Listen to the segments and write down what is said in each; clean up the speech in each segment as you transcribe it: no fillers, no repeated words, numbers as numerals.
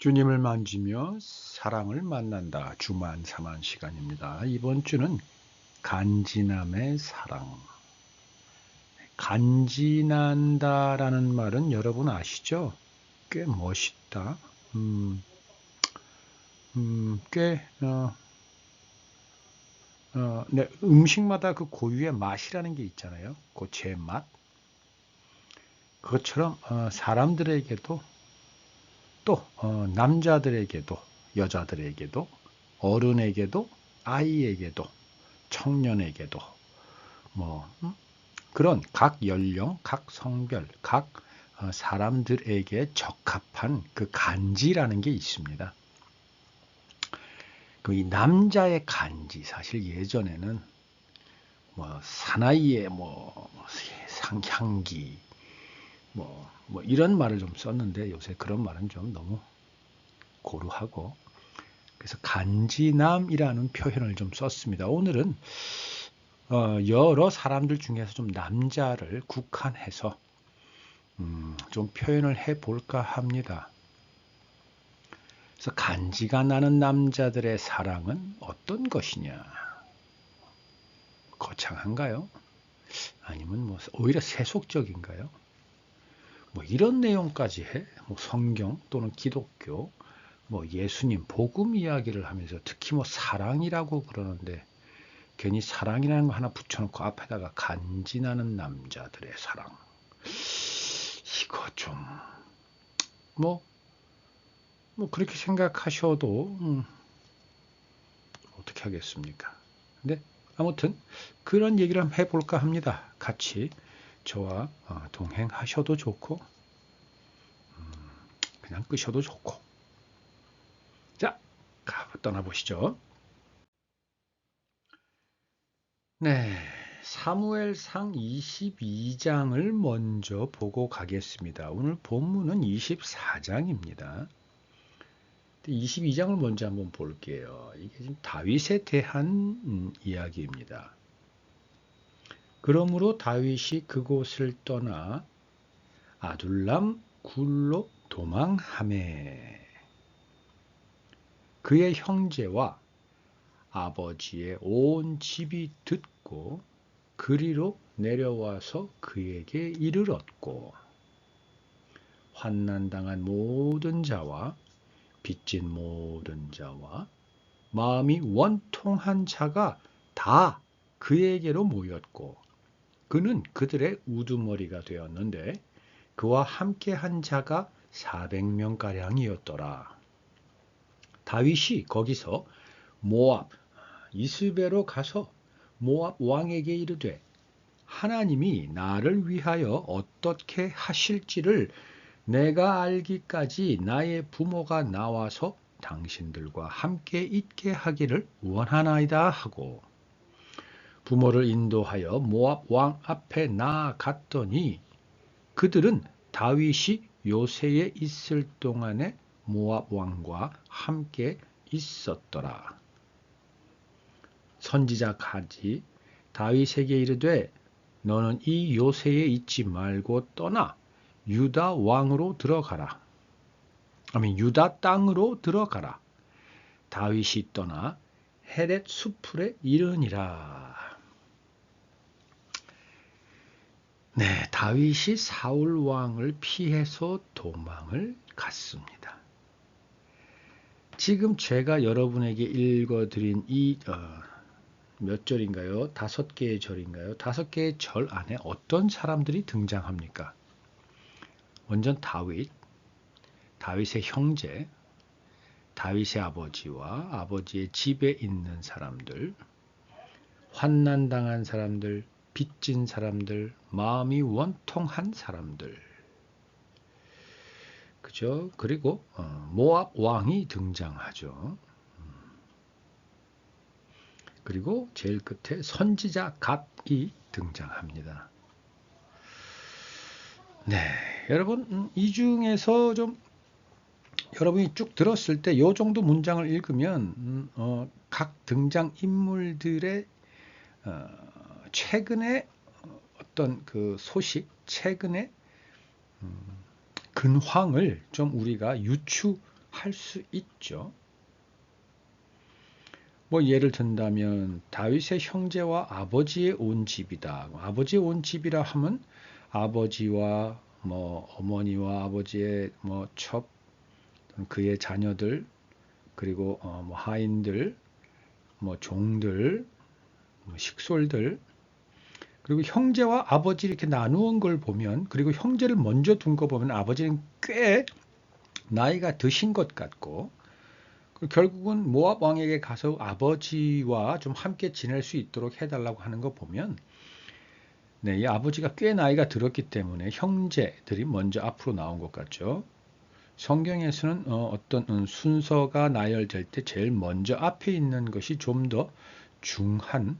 주님을 만지며 사랑을 만난다. 주만사만 시간입니다. 이번 주는 간지남의 사랑. 간지난다라는 말은 여러분 아시죠? 꽤 멋있다. 꽤 네, 음식마다 그 고유의 맛이라는 게 있잖아요. 그 제 맛. 그것처럼 사람들에게도 또 남자들에게도 여자들에게도 어른에게도 아이에게도 청년에게도 뭐 그런 각 연령, 각 성별, 각 사람들에게 적합한 그 간지라는 게 있습니다. 그 이 남자의 간지 사실 예전에는 뭐 사나이의 뭐 향기 뭐 이런 말을 좀 썼는데 요새 그런 말은 좀 너무 고루하고 그래서 간지남이라는 표현을 좀 썼습니다. 오늘은 여러 사람들 중에서 좀 남자를 국한해서 좀 표현을 해볼까 합니다. 그래서 간지가 나는 남자들의 사랑은 어떤 것이냐? 거창한가요? 아니면 뭐 오히려 세속적인가요? 뭐 이런 내용까지 해? 뭐 성경 또는 기독교, 뭐 예수님 복음 이야기를 하면서 특히 뭐 사랑이라고 그러는데 괜히 사랑이라는 거 하나 붙여놓고 앞에다가 간지나는 남자들의 사랑. 이거 좀 뭐 그렇게 생각하셔도 어떻게 하겠습니까? 근데 아무튼 그런 얘기를 한번 해볼까 합니다. 같이 저와 동행하셔도 좋고 그냥 끄셔도 좋고. 자, 떠나보시죠. 네, 사무엘상 22장을 먼저 보고 가겠습니다. 오늘 본문은 24장입니다. 22장을 먼저 한번 볼게요. 이게 지금 다윗에 대한 이야기입니다. 그러므로 다윗이 그곳을 떠나 아둘람 굴로 도망하매 그의 형제와 아버지의 온 집이 듣고 그리로 내려와서 그에게 이르렀고 환난당한 모든 자와 빚진 모든 자와 마음이 원통한 자가 다 그에게로 모였고 그는 그들의 우두머리가 되었는데 그와 함께한 자가 400명가량이었더라. 다윗이 거기서 모압 이스베로 가서 모압 왕에게 이르되 하나님이 나를 위하여 어떻게 하실지를 내가 알기까지 나의 부모가 나와서 당신들과 함께 있게 하기를 원하나이다 하고 부모를 인도하여 모압 왕 앞에 나아갔더니 그들은 다윗이 요새에 있을 동안에 모압 왕과 함께 있었더라. 선지자 가지 다윗에게 이르되 너는 이 요새에 있지 말고 떠나 유다 왕으로 들어가라. 유다 땅으로 들어가라. 다윗이 떠나 헤렛 수풀에 이르니라. 네, 다윗이 사울 왕을 피해서 도망을 갔습니다. 지금 제가 여러분에게 읽어드린 이 몇 절인가요? 5개의 절인가요? 5개의 절 안에 어떤 사람들이 등장합니까? 먼저 다윗의 형제, 다윗의 아버지와 아버지의 집에 있는 사람들, 환난당한 사람들, 빚진 사람들, 마음이 원통한 사람들, 그죠? 그리고 모압 왕이 등장하죠. 그리고 제일 끝에 선지자 갓이 등장합니다. 네, 여러분 이 중에서 좀 여러분이 쭉 들었을 때 이 정도 문장을 읽으면 각 등장 인물들의 최근의 어떤 그 소식, 최근의 근황을 좀 우리가 유추 할 수 있죠. 뭐 예를 든다면 다윗의 형제와 아버지의 온 집이다. 아버지의 온 집이라 하면 아버지와 뭐 어머니와 아버지의 뭐 첩, 그의 자녀들, 그리고 뭐 하인들, 뭐 종들, 뭐 식솔들, 그리고 형제와 아버지 이렇게 나누은 걸 보면, 그리고 형제를 먼저 둔 거 보면 아버지는 꽤 나이가 드신 것 같고, 결국은 모압 왕에게 가서 아버지와 좀 함께 지낼 수 있도록 해달라고 하는 거 보면, 네, 이 아버지가 꽤 나이가 들었기 때문에 형제들이 먼저 앞으로 나온 것 같죠. 성경에서는 어떤 순서가 나열될 때 제일 먼저 앞에 있는 것이 좀 더 중한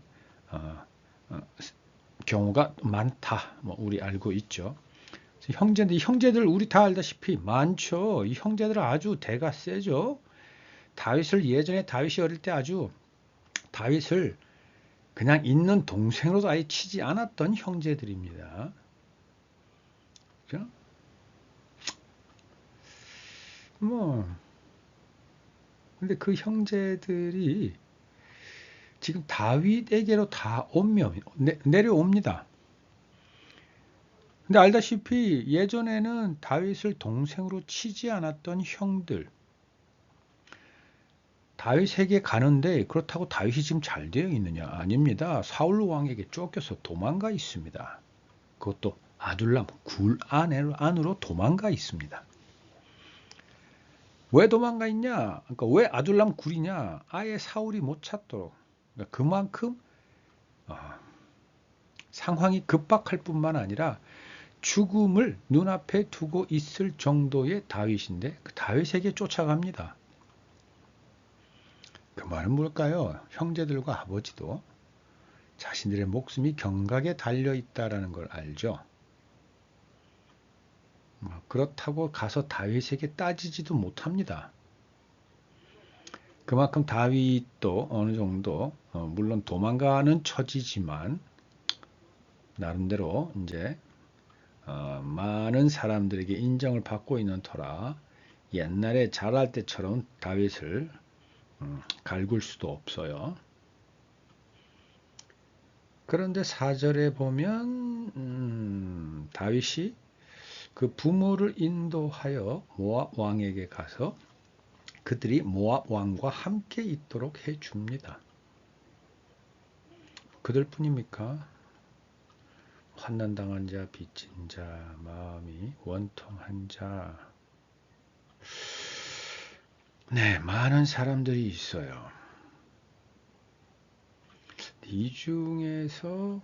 어, 어, 경우가 많다. 뭐 우리 알고 있죠. 형제들 우리 다 알다시피 많죠. 이 형제들은 아주 대가 세죠. 다윗을 예전에 다윗이 어릴 때 아주 다윗을 그냥 있는 동생으로도 아예 치지 않았던 형제들입니다. 그죠? 뭐 근데 그 형제들이 지금 다윗에게로 다 오면 내려옵니다. 근데 알다시피 예전에는 다윗을 동생으로 치지 않았던 형들, 다윗에게 가는데 그렇다고 다윗이 지금 잘 되어 있느냐? 아닙니다. 사울 왕에게 쫓겨서 도망가 있습니다. 그것도 아둘람 굴 안으로 도망가 있습니다. 왜 도망가 있냐? 그러니까 왜 아둘람 굴이냐? 아예 사울이 못 찾도록. 그러니까 그만큼 상황이 급박할 뿐만 아니라 죽음을 눈앞에 두고 있을 정도의 다윗인데 그 다윗에게 쫓아갑니다. 그 말은 뭘까요? 형제들과 아버지도 자신들의 목숨이 경각에 달려 있다라는 걸 알죠. 그렇다고 가서 다윗에게 따지지도 못합니다. 그만큼 다윗도 어느 정도 물론 도망가는 처지지만 나름대로 이제 많은 사람들에게 인정을 받고 있는 터라 옛날에 잘할 때처럼 다윗을 갈굴 수도 없어요. 그런데 4절에 보면 다윗이 그 부모를 인도하여 모압 왕에게 가서 그들이 모압 왕과 함께 있도록 해줍니다. 그들 뿐입니까? 환난당한 자, 빚진 자, 마음이 원통한 자. 네, 많은 사람들이 있어요. 이 중에서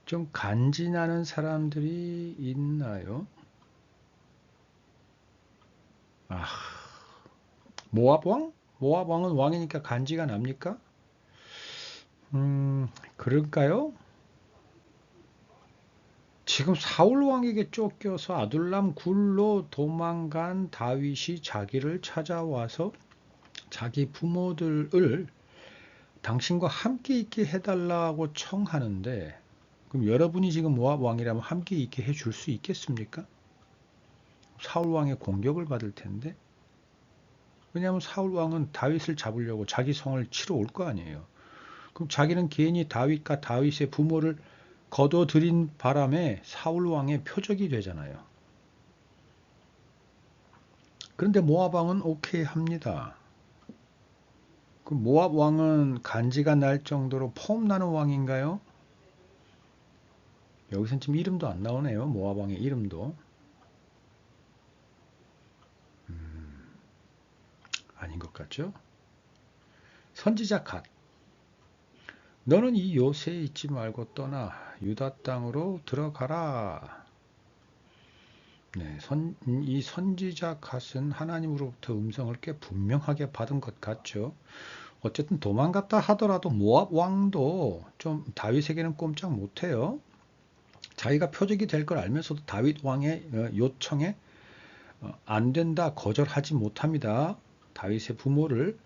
좀 간지나는 사람들이 있나요? 모압 왕? 모압 왕은 왕이니까 간지가 납니까? 그럴까요? 지금 사울 왕에게 쫓겨서 아둘람 굴로 도망간 다윗이 자기를 찾아와서 자기 부모들을 당신과 함께 있게 해달라고 청하는데 그럼 여러분이 지금 모압 왕이라면 함께 있게 해줄 수 있겠습니까? 사울 왕의 공격을 받을 텐데 왜냐하면 사울 왕은 다윗을 잡으려고 자기 성을 치러 올 거 아니에요. 그럼 자기는 괜히 다윗과 다윗의 부모를 거둬들인 바람에 사울 왕의 표적이 되잖아요. 그런데 모압 왕은 오케이 합니다. 그 모압 왕은 간지가 날 정도로 폼나는 왕인가요? 여기선 지금 이름도 안 나오네요. 모압 왕의 이름도. 아닌 것 같죠? 선지자 갓. 너는 이 요새에 있지 말고 떠나 유다 땅으로 들어가라. 네, 이 선지자 갓은 하나님으로부터 음성을 꽤 분명하게 받은 것 같죠. 어쨌든 도망갔다 하더라도 모압 왕도 좀 다윗에게는 꼼짝 못해요. 자기가 표적이 될 걸 알면서도 다윗 왕의 요청에 안 된다 거절하지 못합니다. 다윗의 부모를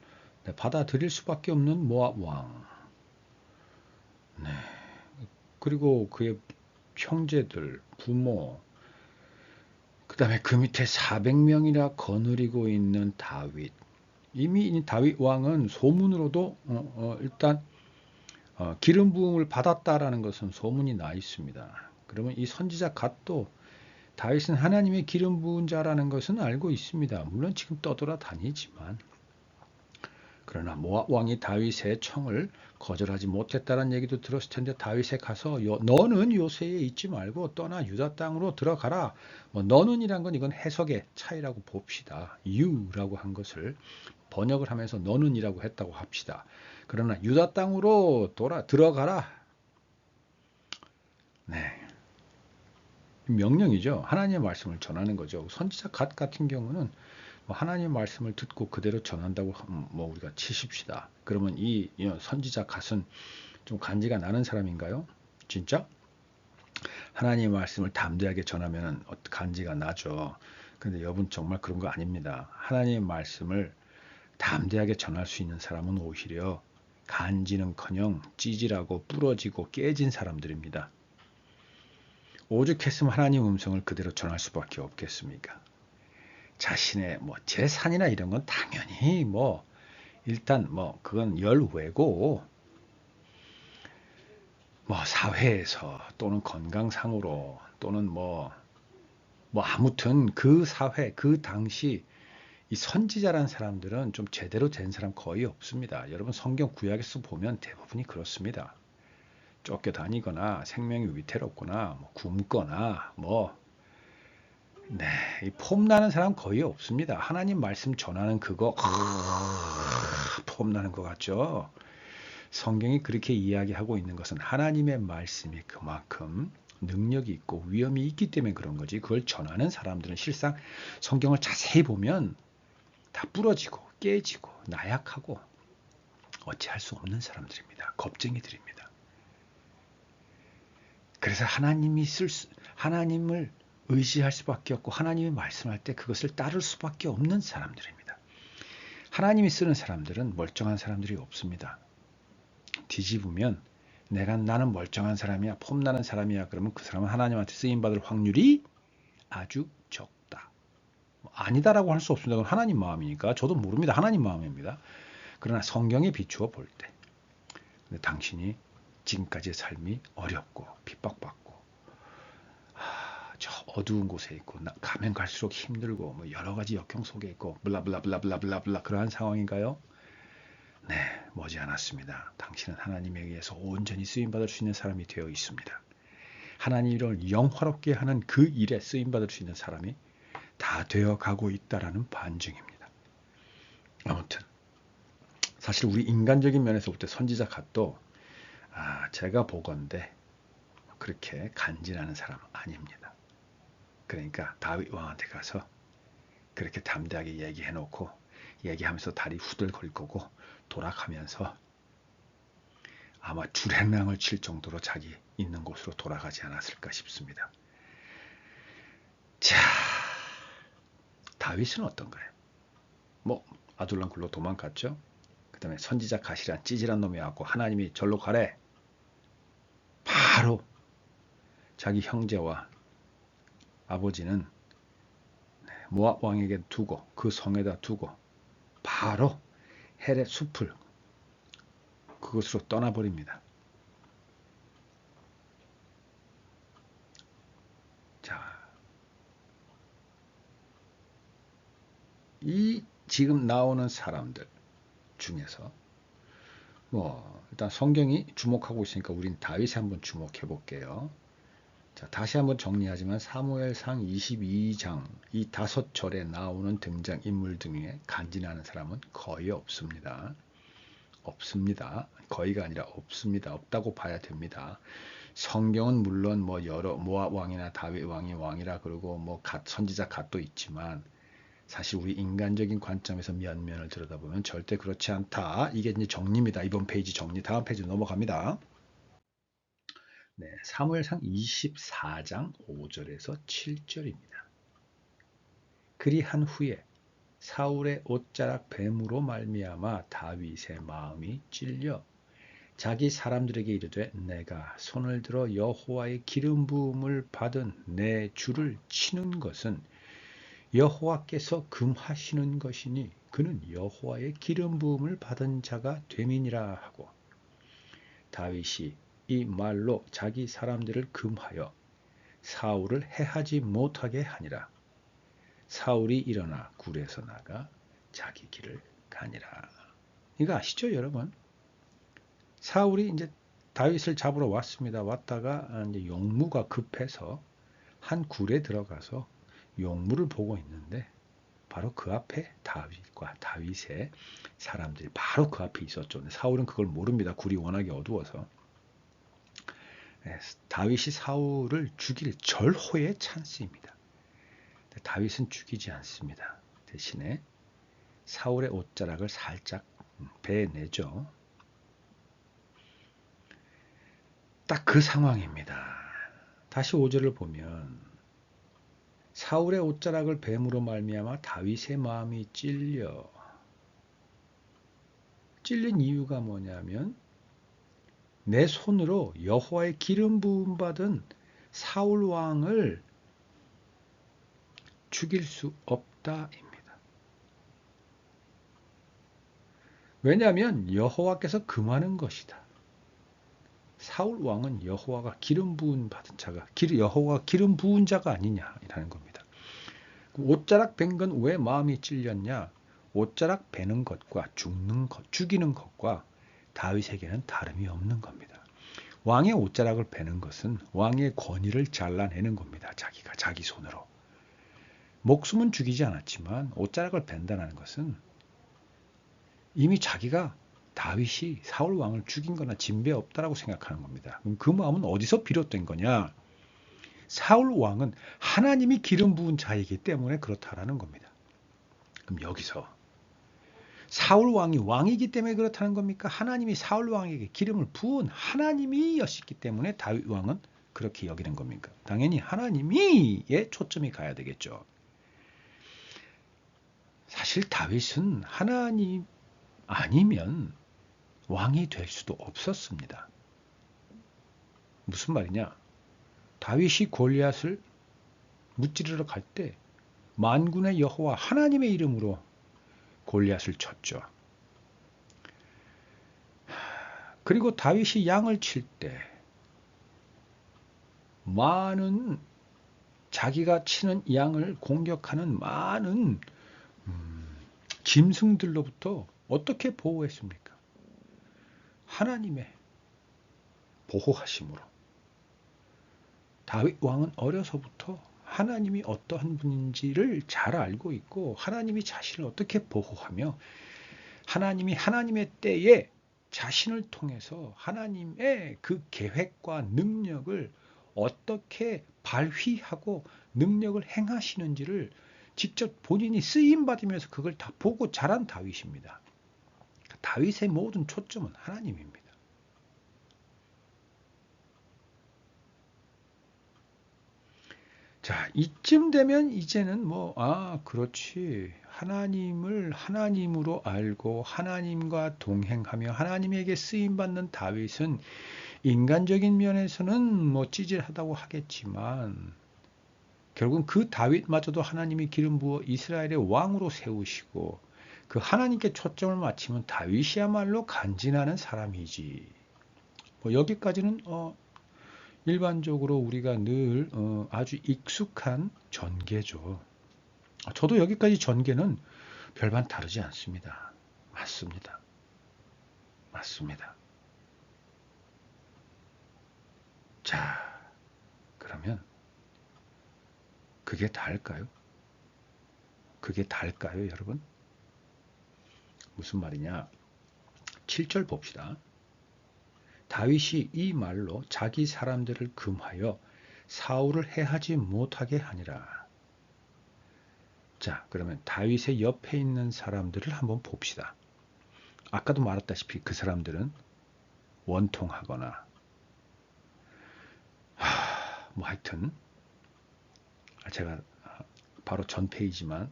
받아들일 수밖에 없는 모압 왕. 네. 그리고 그의 형제들, 부모, 그 다음에 그 밑에 400명이나 거느리고 있는 다윗. 이미 이 다윗 왕은 소문으로도 일단 기름 부음을 받았다라는 것은 소문이 나 있습니다. 그러면 이 선지자 갓도 다윗은 하나님의 기름 부은 자라는 것은 알고 있습니다. 물론 지금 떠돌아다니지만. 그러나 모압 왕이 다윗의 청을 거절하지 못했다는 얘기도 들었을 텐데 다윗에 가서 너는 요새에 있지 말고 떠나 유다 땅으로 들어가라. 뭐 너는이란 건 이건 해석의 차이라고 봅시다. you라고 한 것을 번역을 하면서 너는이라고 했다고 합시다. 그러나 유다 땅으로 들어가라. 네. 명령이죠. 하나님의 말씀을 전하는 거죠. 선지자 갓 같은 경우는 하나님의 말씀을 듣고 그대로 전한다고 뭐 우리가 치십시다. 그러면 이 선지자 갓은 좀 간지가 나는 사람인가요? 진짜? 하나님의 말씀을 담대하게 전하면 간지가 나죠. 근데 여러분 정말 그런 거 아닙니다. 하나님의 말씀을 담대하게 전할 수 있는 사람은 오히려 간지는커녕 찌질하고 부러지고 깨진 사람들입니다. 오죽했으면 하나님 음성을 그대로 전할 수밖에 없겠습니까? 자신의 재산이나 이런 건 당연히 일단 그건 열외고 사회에서 또는 건강상으로 또는 아무튼 그 사회 그 당시 이 선지자란 사람들은 좀 제대로 된 사람 거의 없습니다. 여러분 성경 구약에서 보면 대부분이 그렇습니다. 쫓겨다니거나 생명이 위태롭거나 굶거나 이 폼나는 사람 거의 없습니다. 하나님 말씀 전하는 그거 폼나는 것 같죠? 성경이 그렇게 이야기하고 있는 것은 하나님의 말씀이 그만큼 능력이 있고 위험이 있기 때문에 그런 거지. 그걸 전하는 사람들은 실상 성경을 자세히 보면 다 부러지고 깨지고 나약하고 어찌할 수 없는 사람들입니다. 겁쟁이들입니다. 그래서 하나님을 의지할 수밖에 없고 하나님이 말씀할 때 그것을 따를 수밖에 없는 사람들입니다. 하나님이 쓰는 사람들은 멀쩡한 사람들이 없습니다. 뒤집으면 나는 멀쩡한 사람이야, 폼나는 사람이야. 그러면 그 사람은 하나님한테 쓰임받을 확률이 아주 적다. 아니다라고 할 수 없습니다. 그건 하나님 마음이니까. 저도 모릅니다. 하나님 마음입니다. 그러나 성경에 비추어 볼 때 당신이 지금까지의 삶이 어렵고 핍박받고 저 어두운 곳에 있고 가면 갈수록 힘들고 여러 가지 역경 속에 있고 블라블라블라블라블라 그러한 상황인가요? 네, 머지않았습니다. 당신은 하나님에 의해서 온전히 쓰임받을 수 있는 사람이 되어 있습니다. 하나님을 영화롭게 하는 그 일에 쓰임받을 수 있는 사람이 다 되어가고 있다라는 반증입니다. 아무튼 사실 우리 인간적인 면에서 볼 때 선지자 갓도 제가 보건대 그렇게 간지나는 사람 아닙니다. 그러니까 다윗 왕한테 가서 그렇게 담대하게 얘기해놓고 얘기하면서 다리 후들거릴 거고 돌아가면서 아마 줄행랑을 칠 정도로 자기 있는 곳으로 돌아가지 않았을까 싶습니다. 자, 다윗은 어떤가요? 아둘람 굴로 도망갔죠. 그 다음에 선지자 갓이란 찌질한 놈이 왔고 하나님이 절로 가래. 바로 자기 형제와 아버지는 모압 왕에게 두고 그 성에다 두고 바로 헬의 숲을 그곳으로 떠나버립니다. 자, 이 지금 나오는 사람들 중에서 일단 성경이 주목하고 있으니까 우린 다윗에 한번 주목해 볼게요. 자, 다시 한번 정리하지만 사무엘상 22장 이 5절에 나오는 등장인물 중에 간지나는 사람은 거의 없습니다. 없습니다. 거의가 아니라 없습니다. 없다고 봐야 됩니다. 성경은 물론 여러 모압 왕이나 다윗 왕이 왕이라 그러고 선지자 갓도 있지만 사실 우리 인간적인 관점에서 면면을 들여다보면 절대 그렇지 않다. 이게 이제 정리입니다. 이번 페이지 정리. 다음 페이지로 넘어갑니다. 네, 사무엘상 24장 5절에서 7절입니다. 그리한 후에 사울의 옷자락 뱀으로 말미암아 다윗의 마음이 찔려 자기 사람들에게 이르되 내가 손을 들어 여호와의 기름 부음을 받은 내 주를 치는 것은 여호와께서 금하시는 것이니 그는 여호와의 기름 부음을 받은 자가 됨이니라 하고, 다윗이 이 말로 자기 사람들을 금하여 사울을 해하지 못하게 하니라. 사울이 일어나 굴에서 나가 자기 길을 가니라. 이거 아시죠, 여러분? 사울이 이제 다윗을 잡으러 왔습니다. 왔다가 이제 용무가 급해서 한 굴에 들어가서 용무를 보고 있는데, 바로 그 앞에 다윗과 다윗의 사람들이 바로 그 앞에 있었죠. 사울은 그걸 모릅니다. 굴이 워낙에 어두워서. 다윗이 사울을 죽일 절호의 찬스입니다. 다윗은 죽이지 않습니다. 대신에 사울의 옷자락을 살짝 베내죠. 딱 그 상황입니다. 다시 5절을 보면 사울의 옷자락을 뱀으로 말미암아 다윗의 마음이 찔린 이유가 뭐냐면, 내 손으로 여호와의 기름 부음 받은 사울 왕을 죽일 수 없다입니다. 왜냐하면 여호와께서 금하는 것이다. 사울 왕은 여호와가 기름 부은 받은 자가, 여호와가 기름 부은 자가 아니냐라는 겁니다. 옷자락 벤 건 왜 마음이 찔렸냐? 옷자락 베는 것과 죽이는 것과 다윗에게는 다름이 없는 겁니다. 왕의 옷자락을 베는 것은 왕의 권위를 잘라내는 겁니다. 자기가 자기 손으로. 목숨은 죽이지 않았지만 옷자락을 벤다는 것은 이미 자기가 다윗이 사울 왕을 죽인 거나 진배 없다라고 생각하는 겁니다. 그럼 그 마음은 어디서 비롯된 거냐? 사울 왕은 하나님이 기름 부은 자이기 때문에 그렇다라는 겁니다. 그럼 여기서 사울 왕이 왕이기 때문에 그렇다는 겁니까? 하나님이 사울 왕에게 기름을 부은 하나님이었기 때문에 다윗 왕은 그렇게 여기는 겁니까? 당연히 하나님이에 초점이 가야 되겠죠. 사실 다윗은 하나님 아니면 왕이 될 수도 없었습니다. 무슨 말이냐? 다윗이 골리앗을 무찌르러 갈 때 만군의 여호와 하나님의 이름으로 골리앗을 쳤죠. 그리고 다윗이 양을 칠 때 많은 자기가 치는 양을 공격하는 많은 짐승들로부터 어떻게 보호했습니까? 하나님의 보호하심으로. 다윗 왕은 어려서부터 하나님이 어떠한 분인지를 잘 알고 있고, 하나님이 자신을 어떻게 보호하며 하나님이 하나님의 때에 자신을 통해서 하나님의 그 계획과 능력을 어떻게 발휘하고 능력을 행하시는지를 직접 본인이 쓰임받으면서 그걸 다 보고 자란 다윗입니다. 다윗의 모든 초점은 하나님입니다. 자, 이쯤 되면 이제는 그렇지. 하나님을 하나님으로 알고 하나님과 동행하며 하나님에게 쓰임받는 다윗은 인간적인 면에서는 찌질하다고 하겠지만, 결국은 그 다윗마저도 하나님이 기름 부어 이스라엘의 왕으로 세우시고 그 하나님께 초점을 맞추면 다윗이야말로 간지나는 사람이지. 여기까지는 일반적으로 우리가 늘 아주 익숙한 전개죠. 저도 여기까지 전개는 별반 다르지 않습니다. 맞습니다. 자, 그러면 그게 다일까요? 그게 다일까요, 여러분? 무슨 말이냐? 7절 봅시다. 다윗이 이 말로 자기 사람들을 금하여 사울을 해하지 못하게 하니라. 자, 그러면 다윗의 옆에 있는 사람들을 한번 봅시다. 아까도 말했다시피 그 사람들은 원통하거나 하여튼 제가 바로 전 페이지이지만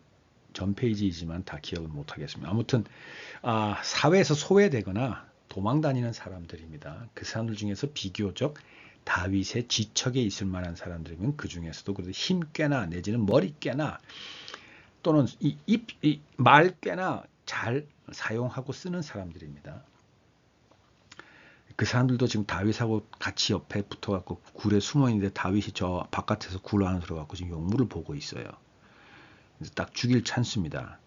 다 기억을 못하겠습니다. 아무튼 사회에서 소외되거나 도망다니는 사람들입니다. 그 사람들 중에서 비교적 다윗의 지척에 있을 만한 사람들이면 그 중에서도 그래도 힘 꽤나 내지는 머리 꽤나 또는 이 말 꽤나 잘 사용하고 쓰는 사람들입니다. 그 사람들도 지금 다윗하고 같이 옆에 붙어갖고 굴에 숨어 있는데 다윗이 저 바깥에서 굴 안에 들어갖고 지금 용물을 보고 있어요. 그래서 딱 죽일 찬스입니다.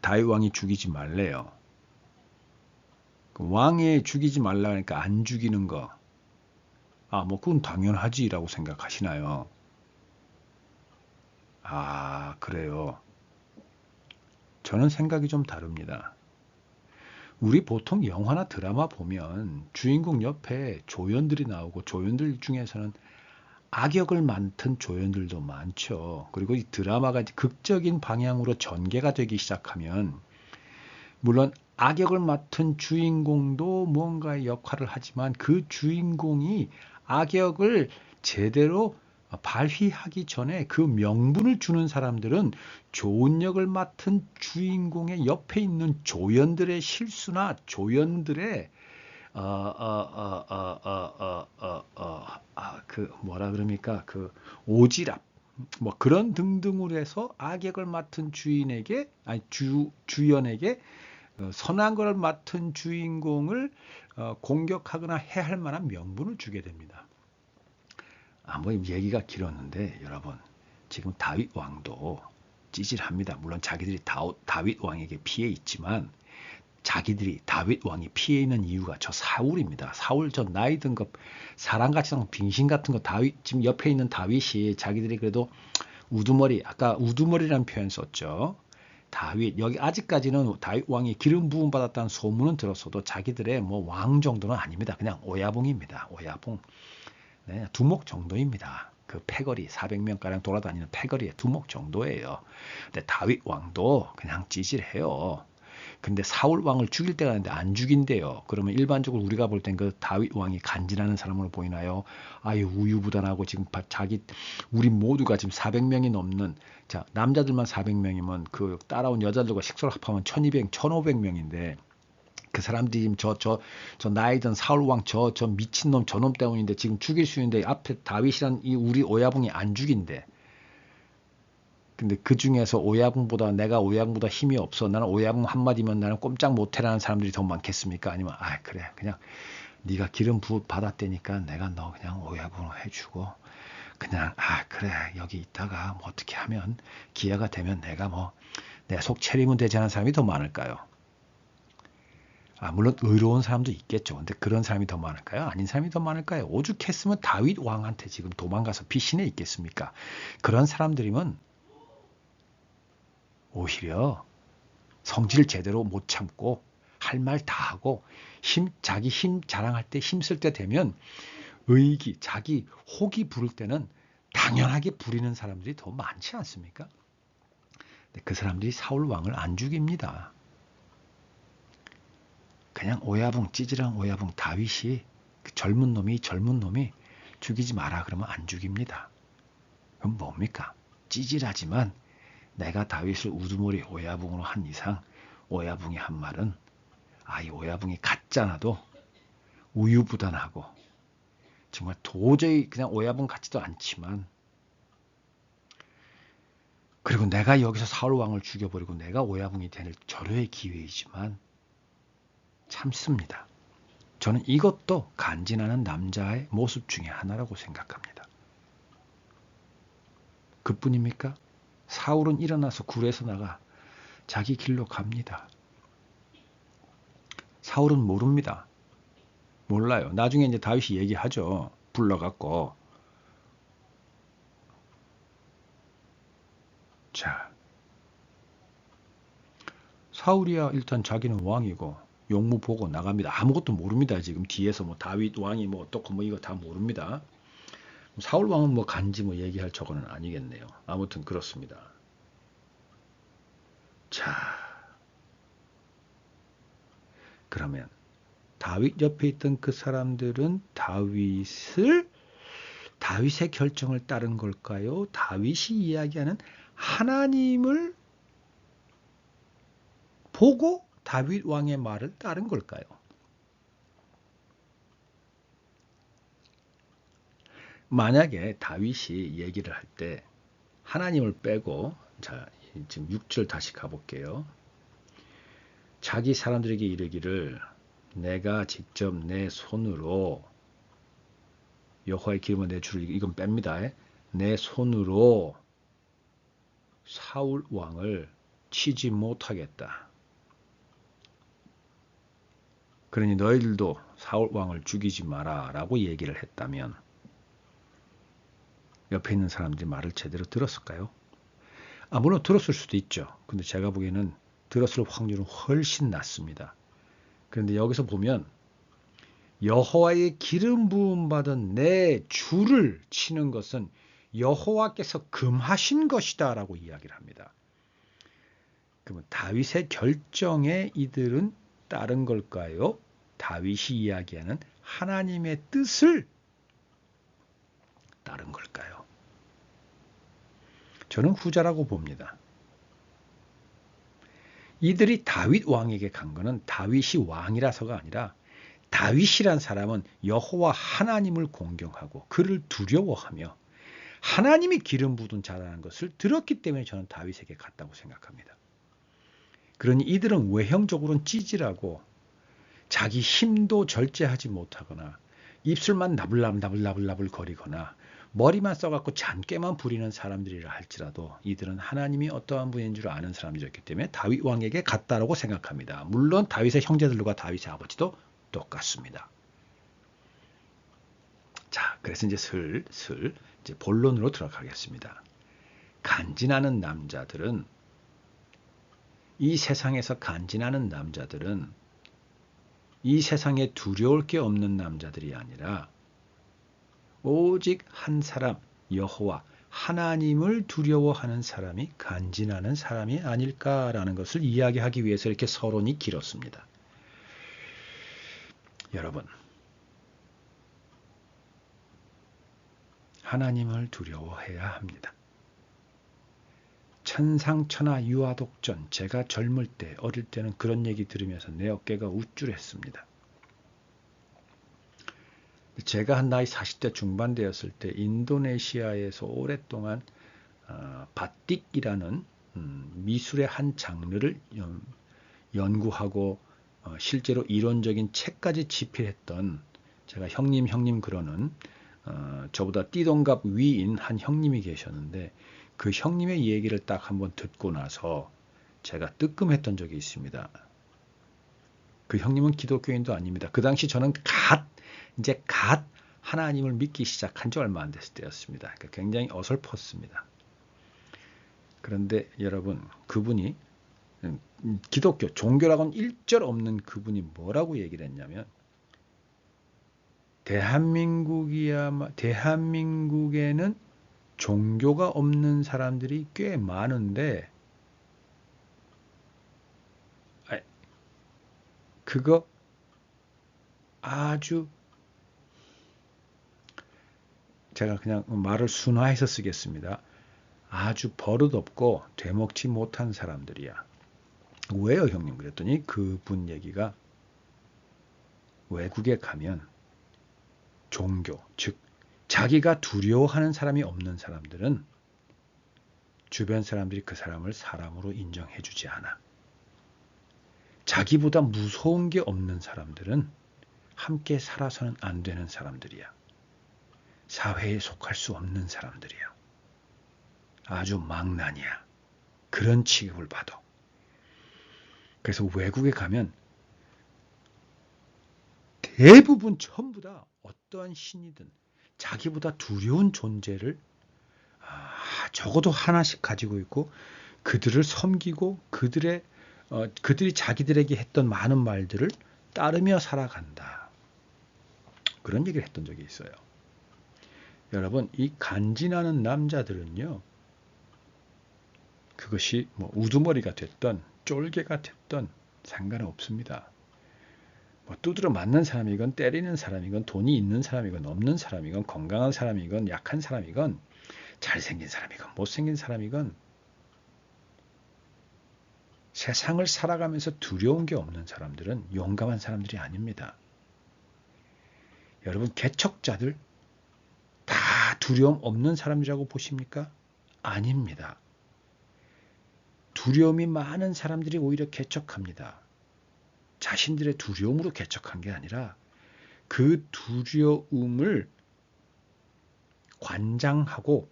다윗 왕이 죽이지 말래요. 왕에 죽이지 말라니까 안 죽이는 거. 아, 뭐 그건 당연하지라고 생각하시나요? 아, 그래요. 저는 생각이 좀 다릅니다. 우리 보통 영화나 드라마 보면 주인공 옆에 조연들이 나오고 조연들 중에서는 악역을 맡은 조연들도 많죠. 그리고 이 드라마가 극적인 방향으로 전개가 되기 시작하면 물론 악역을 맡은 주인공도 무언가의 역할을 하지만 그 주인공이 악역을 제대로 발휘하기 전에 그 명분을 주는 사람들은 좋은 역을 맡은 주인공의 옆에 있는 조연들의 실수나 조연들의 그 뭐라 그럽니까? 그 오지랖 뭐 그런 등등으로 해서 악역을 맡은 주인에게 아니 주연에게 선한 걸 맡은 주인공을 공격하거나 해할 만한 명분을 주게 됩니다. 뭐 얘기가 길었는데 여러분 지금 다윗 왕도 찌질합니다. 물론 자기들이 다윗 왕에게 피해 있지만 자기들이 다윗 왕이 피해 있는 이유가 저 사울입니다. 사울 저 나이 든 거 사람같이 빙신 같은 거 다윗 지금 옆에 있는 다윗이 자기들이 그래도 우두머리 아까 우두머리라는 표현 썼죠. 다윗 여기 아직까지는 다윗 왕이 기름 부음 받았다는 소문은 들었어도 자기들의 뭐 왕 정도는 아닙니다. 그냥 오야붕입니다. 오야붕. 네, 두목 정도입니다. 그 패거리 400명 가량 돌아다니는 패거리의 두목 정도예요. 근데 다윗 왕도 그냥 찌질해요. 근데 사울 왕을 죽일 때가 있는데 안 죽인대요. 그러면 일반적으로 우리가 볼 땐 그 다윗 왕이 간지나는 사람으로 보이나요? 아유 우유부단하고 지금 우리 모두가 지금 400명이 넘는 자 남자들만 400명이면 그 따라온 여자들과 식소를 합하면 1200, 1500명인데 그 사람들이 지금 저 나이 든 사울 왕 저 미친놈 저놈 때문인데 지금 죽일 수 있는데 앞에 다윗이란 이 우리 오야붕이 안 죽인대. 근데 그 중에서 오야붕보다 내가 오야붕보다 힘이 없어. 나는 오야붕 한마디면 나는 꼼짝 못해라는 사람들이 더 많겠습니까? 아니면 그래 그냥 네가 기름 부어 받았다니까 내가 너 그냥 오야붕으로 해주고 그냥 그래 여기 있다가 뭐 어떻게 하면 기회가 되면 내가 뭐 내 속 차리면 되지 않은 사람이 더 많을까요? 물론 의로운 사람도 있겠죠. 근데 그런 사람이 더 많을까요? 아닌 사람이 더 많을까요? 오죽했으면 다윗 왕한테 지금 도망가서 피신해 있겠습니까? 그런 사람들이면 오히려 성질 제대로 못 참고 할 말 다 하고 자기 힘 자랑할 때 힘쓸 때 되면 자기 혹이 부를 때는 당연하게 부리는 사람들이 더 많지 않습니까? 그 사람들이 사울 왕을 안 죽입니다. 그냥 오야붕 찌질한 오야붕 다윗이 그 젊은 놈이 죽이지 마라 그러면 안 죽입니다. 그럼 뭡니까? 찌질하지만 내가 다윗을 우두머리 오야붕으로 한 이상 오야붕이 한 말은 이 오야붕이 가짜나도 우유부단하고 정말 도저히 그냥 오야붕 같지도 않지만 그리고 내가 여기서 사울 왕을 죽여버리고 내가 오야붕이 되는 절호의 기회이지만 참습니다. 저는 이것도 간지나는 남자의 모습 중에 하나라고 생각합니다. 그뿐입니까? 사울은 일어나서 굴에서 나가 자기 길로 갑니다. 사울은 모릅니다. 몰라요. 나중에 이제 다윗이 얘기하죠. 불러갖고. 자, 사울이야 일단 자기는 왕이고 용무 보고 나갑니다. 아무것도 모릅니다. 지금 뒤에서 뭐 다윗 왕이 뭐 어떻고 뭐 이거 다 모릅니다. 사울 왕은 뭐 간지 뭐 얘기할 저거는 아니겠네요. 아무튼 그렇습니다. 자, 그러면 다윗 옆에 있던 그 사람들은 다윗의 결정을 따른 걸까요? 다윗이 이야기하는 하나님을 보고 다윗 왕의 말을 따른 걸까요? 만약에 다윗이 얘기를 할 때 하나님을 빼고 자 지금 6절 다시 가볼게요. 자기 사람들에게 이르기를 내가 직접 내 손으로 여호와의 기름을 내 주를 이건 뺍니다. 내 손으로 사울 왕을 치지 못하겠다. 그러니 너희들도 사울 왕을 죽이지 마라 라고 얘기를 했다면 옆에 있는 사람들이 말을 제대로 들었을까요? 물론 들었을 수도 있죠. 근데 제가 보기에는 들었을 확률은 훨씬 낮습니다. 그런데 여기서 보면 여호와의 기름 부음 받은 내 주를 치는 것은 여호와께서 금하신 것이다 라고 이야기를 합니다. 그러면 다윗의 결정에 이들은 따른 걸까요? 다윗이 이야기하는 하나님의 뜻을 따른 걸까요? 저는 후자라고 봅니다. 이들이 다윗 왕에게 간 것은 다윗이 왕이라서가 아니라 다윗이란 사람은 여호와 하나님을 공경하고 그를 두려워하며 하나님이 기름 부은 자라는 것을 들었기 때문에 저는 다윗에게 갔다고 생각합니다. 그러니 이들은 외형적으로는 찌질하고 자기 힘도 절제하지 못하거나 입술만 나불나불 거리거나 머리만 써갖고 잔꾀만 부리는 사람들이라 할지라도 이들은 하나님이 어떠한 분인 줄 아는 사람들이었기 때문에 다윗 왕에게 갔다라고 생각합니다. 물론 다윗의 형제들과 다윗의 아버지도 똑같습니다. 자, 그래서 이제 슬슬 이제 본론으로 들어가겠습니다. 간지나는 남자들은 이 세상에서 간지나는 남자들은 이 세상에 두려울 게 없는 남자들이 아니라 오직 한 사람 여호와 하나님을 두려워하는 사람이 간지나는 사람이 아닐까라는 것을 이야기하기 위해서 이렇게 서론이 길었습니다. 여러분, 하나님을 두려워해야 합니다. 천상천하 유아독전, 제가 젊을 때 어릴 때는 그런 얘기 들으면서 내 어깨가 우쭐했습니다. 제가 한 나이 40대 중반 되었을 때 인도네시아에서 오랫동안 바틱이라는 미술의 한 장르를 연구하고 실제로 이론적인 책까지 집필했던 제가 형님 그러는 저보다 띠동갑 위인 한 형님이 계셨는데 그 형님의 얘기를 딱 한번 듣고 나서 제가 뜨끔했던 적이 있습니다. 그 형님은 기독교인도 아닙니다. 그 당시 저는 갓 하나님을 믿기 시작한 지 얼마 안 됐을 때였습니다. 그러니까 굉장히 어설펐습니다. 그런데 여러분, 그분이 기독교, 종교라고는 일절 없는 그분이 뭐라고 얘기를 했냐면 대한민국에는 종교가 없는 사람들이 꽤 많은데 그거 아주 제가 그냥 말을 순화해서 쓰겠습니다. 아주 버릇없고 되먹지 못한 사람들이야. 왜요, 형님? 그랬더니 그분 얘기가 외국에 가면 종교, 즉 자기가 두려워하는 사람이 없는 사람들은 주변 사람들이 그 사람을 사람으로 인정해주지 않아. 자기보다 무서운 게 없는 사람들은 함께 살아서는 안 되는 사람들이야. 사회에 속할 수 없는 사람들이야. 아주 망난이야. 그런 취급을 받아. 그래서 외국에 가면 대부분 전부 다 어떠한 신이든 자기보다 두려운 존재를 적어도 하나씩 가지고 있고 그들을 섬기고 그들이 자기들에게 했던 많은 말들을 따르며 살아간다. 그런 얘기를 했던 적이 있어요. 여러분, 이 간지나는 남자들은요, 그것이 뭐 우두머리가 됐던 쫄개가 됐던 상관없습니다. 뭐 두드러 맞는 사람이건 때리는 사람이건 돈이 있는 사람이건 없는 사람이건 건강한 사람이건 약한 사람이건 잘생긴 사람이건 못생긴 사람이건 세상을 살아가면서 두려운 게 없는 사람들은 용감한 사람들이 아닙니다. 여러분, 개척자들 다 두려움 없는 사람이라고 보십니까? 아닙니다. 두려움이 많은 사람들이 오히려 개척합니다. 자신들의 두려움으로 개척한 게 아니라 그 두려움을 관장하고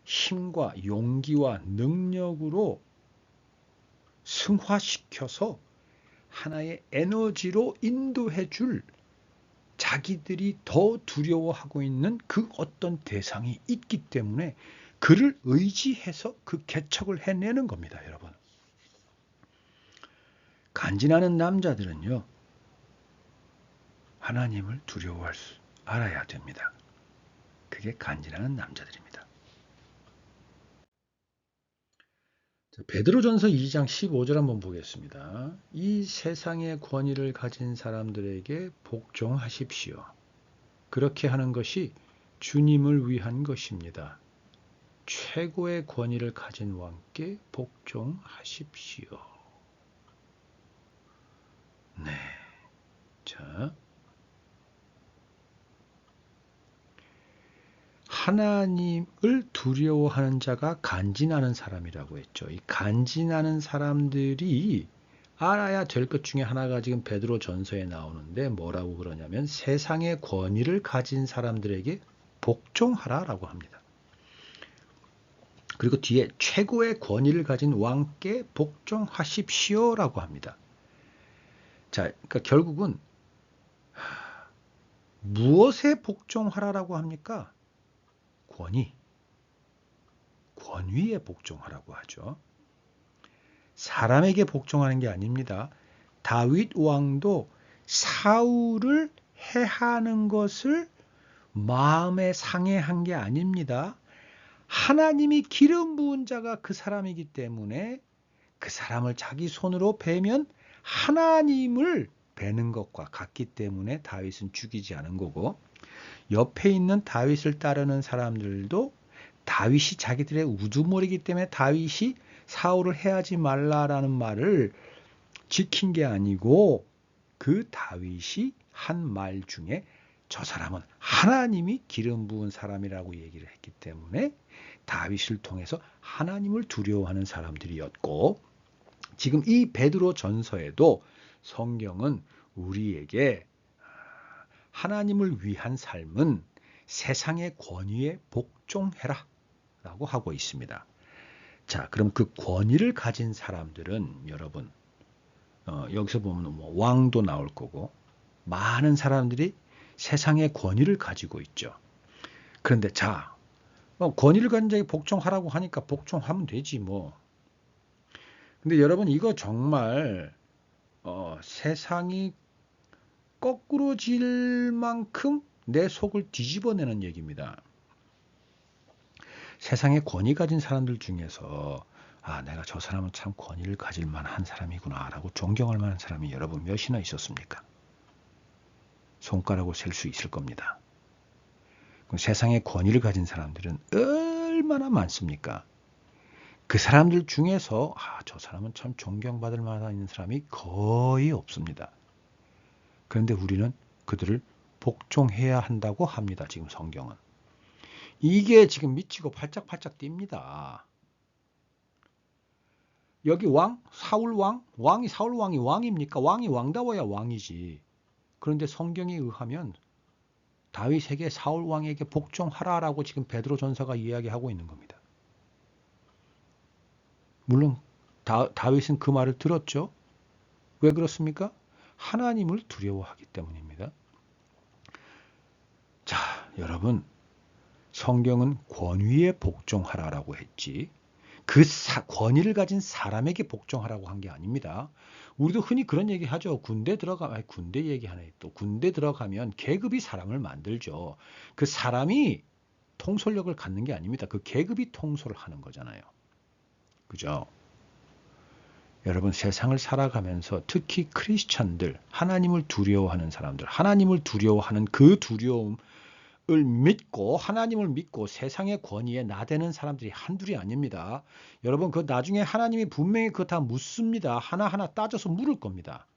힘과 용기와 능력으로 승화시켜서 하나의 에너지로 인도해 줄 자기들이 더 두려워하고 있는 그 어떤 대상이 있기 때문에 그를 의지해서 그 개척을 해내는 겁니다, 여러분. 간지나는 남자들은요, 하나님을 두려워할 수 알아야 됩니다. 그게 간지나는 남자들입니다. 베드로전서 2장 15절 한번 보겠습니다. 이 세상의 권위를 가진 사람들에게 복종하십시오. 그렇게 하는 것이 주님을 위한 것입니다. 최고의 권위를 가진 왕께 복종하십시오. 네. 자. 하나님을 두려워하는 자가 간지나는 사람이라고 했죠. 이 간지나는 사람들이 알아야 될 것 중에 하나가 지금 베드로 전서에 나오는데 뭐라고 그러냐면 세상의 권위를 가진 사람들에게 복종하라라고 합니다. 그리고 뒤에 최고의 권위를 가진 왕께 복종하십시오라고 합니다. 자, 그러니까 결국은 무엇에 복종하라라고 합니까? 권위에 복종하라고 하죠. 사람에게 복종하는 게 아닙니다. 다윗 왕도 사울을 해하는 것을 마음에 상해한 게 아닙니다. 하나님이 기름 부은 자가 그 사람이기 때문에 그 사람을 자기 손으로 베면 하나님을 베는 것과 같기 때문에 다윗은 죽이지 않은 거고, 옆에 있는 다윗을 따르는 사람들도 다윗이 자기들의 우두머리이기 때문에 다윗이 사울을 해하지 말라라는 말을 지킨 게 아니고 그 다윗이 한 말 중에 저 사람은 하나님이 기름 부은 사람이라고 얘기를 했기 때문에 다윗을 통해서 하나님을 두려워하는 사람들이었고, 지금 이 베드로 전서에도 성경은 우리에게 하나님을 위한 삶은 세상의 권위에 복종해라 라고 하고 있습니다. 자, 그럼 그 권위를 가진 사람들은 여러분, 여기서 보면 뭐 왕도 나올 거고 많은 사람들이 세상의 권위를 가지고 있죠. 그런데 자, 권위를 가진 자에게 복종하라고 하니까 복종하면 되지 뭐. 근데 여러분 이거 정말 세상이 거꾸로질 만큼 내 속을 뒤집어내는 얘기입니다. 세상에 권위 가진 사람들 중에서 내가 저 사람은 참 권위를 가질 만한 사람이구나 라고 존경할 만한 사람이 여러분 몇이나 있었습니까? 손가락으로 셀 수 있을 겁니다. 세상에 권위를 가진 사람들은 얼마나 많습니까? 그 사람들 중에서 저 사람은 참 존경받을 만한 사람이 거의 없습니다. 그런데 우리는 그들을 복종해야 한다고 합니다. 지금 성경은. 이게 지금 미치고 팔짝팔짝 뜁니다. 여기 왕, 사울 왕, 사울 왕이 왕입니까? 왕이 왕다워야 왕이지. 그런데 성경에 의하면 다윗에게 사울 왕에게 복종하라라고 지금 베드로 전서가 이야기하고 있는 겁니다. 물론 다윗은 그 말을 들었죠. 왜 그렇습니까? 하나님을 두려워하기 때문입니다. 자, 여러분, 성경은 권위에 복종하라라고 했지 그 권위를 가진 사람에게 복종하라고 한 게 아닙니다. 우리도 흔히 그런 얘기 하죠. 군대 얘기하네. 또 군대 들어가면 계급이 사람을 만들죠. 그 사람이 통솔력을 갖는 게 아닙니다. 그 계급이 통솔을 하는 거잖아요. 그죠? 여러분 세상을 살아가면서 특히 크리스찬들, 하나님을 두려워하는 사람들, 하나님을 두려워하는 그 두려움을 믿고 하나님을 믿고 세상의 권위에 나대는 사람들이 한둘이 아닙니다. 여러분 그 나중에 하나님이 분명히 그거 다 묻습니다. 하나하나 따져서 물을 겁니다.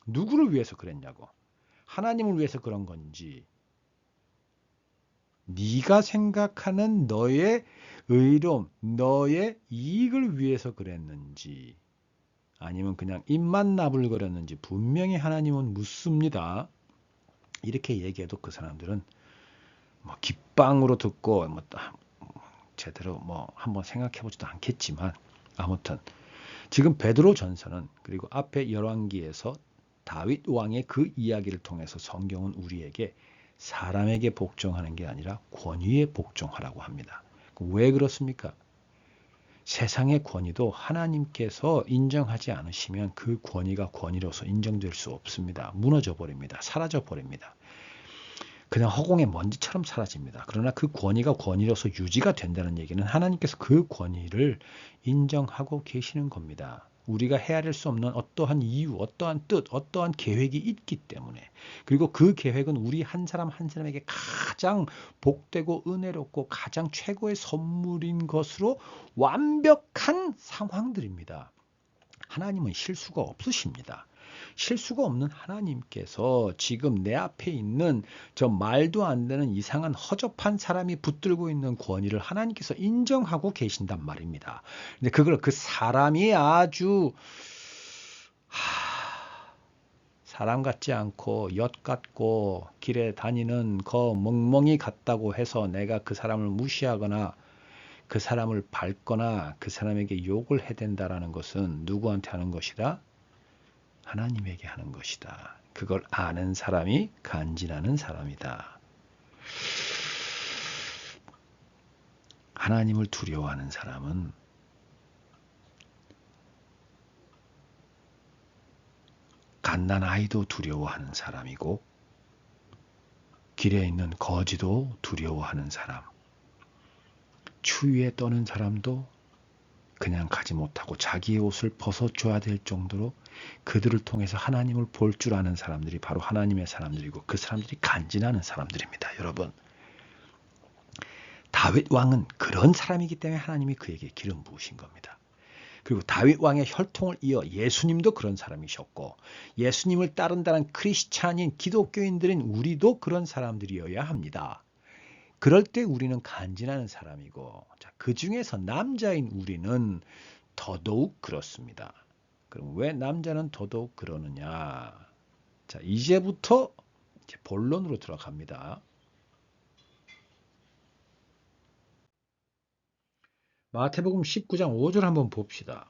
누구를 위해서 그랬냐고. 하나님을 위해서 그런 건지 네가 생각하는 너의 의로움, 너의 이익을 위해서 그랬는지 아니면 그냥 입만 나불거렸는지 분명히 하나님은 묻습니다. 이렇게 얘기해도 그 사람들은 뭐 귓방으로 듣고 뭐 제대로 뭐 한번 생각해보지도 않겠지만 아무튼 지금 베드로 전서는 그리고 앞에 열왕기에서 다윗 왕의 그 이야기를 통해서 성경은 우리에게 사람에게 복종하는 게 아니라 권위에 복종하라고 합니다. 왜 그렇습니까? 세상의 권위도 하나님께서 인정하지 않으시면 그 권위가 권위로서 인정될 수 없습니다. 무너져 버립니다. 사라져 버립니다. 그냥 허공의 먼지처럼 사라집니다. 그러나 그 권위가 권위로서 유지가 된다는 얘기는 하나님께서 그 권위를 인정하고 계시는 겁니다. 우리가 헤아릴 수 없는 어떠한 이유, 어떠한 뜻, 어떠한 계획이 있기 때문에 그리고 그 계획은 우리 한 사람 한 사람에게 가장 복되고 은혜롭고 가장 최고의 선물인 것으로 완벽한 상황들입니다. 하나님은 실수가 없으십니다. 실수가 없는 하나님께서 지금 내 앞에 있는 저 말도 안 되는 이상한 허접한 사람이 붙들고 있는 권위를 하나님께서 인정하고 계신단 말입니다. 근데 그걸 그 사람이 아주 사람 같지 않고 엿 같고 길에 다니는 거 멍멍이 같다고 해서 내가 그 사람을 무시하거나 그 사람을 밟거나 그 사람에게 욕을 해댄다라는 것은 누구한테 하는 것이다? 하나님에게 하는 것이다. 그걸 아는 사람이 간지나는 사람이다. 하나님을 두려워하는 사람은 갓난아이도 두려워하는 사람이고 길에 있는 거지도 두려워하는 사람, 추위에 떠는 사람도 그냥 가지 못하고 자기의 옷을 벗어줘야 될 정도로 그들을 통해서 하나님을 볼 줄 아는 사람들이 바로 하나님의 사람들이고 그 사람들이 간지나는 사람들입니다. 여러분, 다윗 왕은 그런 사람이기 때문에 하나님이 그에게 기름 부으신 겁니다. 그리고 다윗 왕의 혈통을 이어 예수님도 그런 사람이셨고 예수님을 따른다는 크리스찬인 기독교인들인 우리도 그런 사람들이어야 합니다. 그럴 때 우리는 간지나는 사람이고 그 중에서 남자인 우리는 더더욱 그렇습니다. 그럼 왜 남자는 더더욱 그러느냐? 자, 이제부터 이제 본론으로 들어갑니다. 마태복음 19장 5절 한번 봅시다.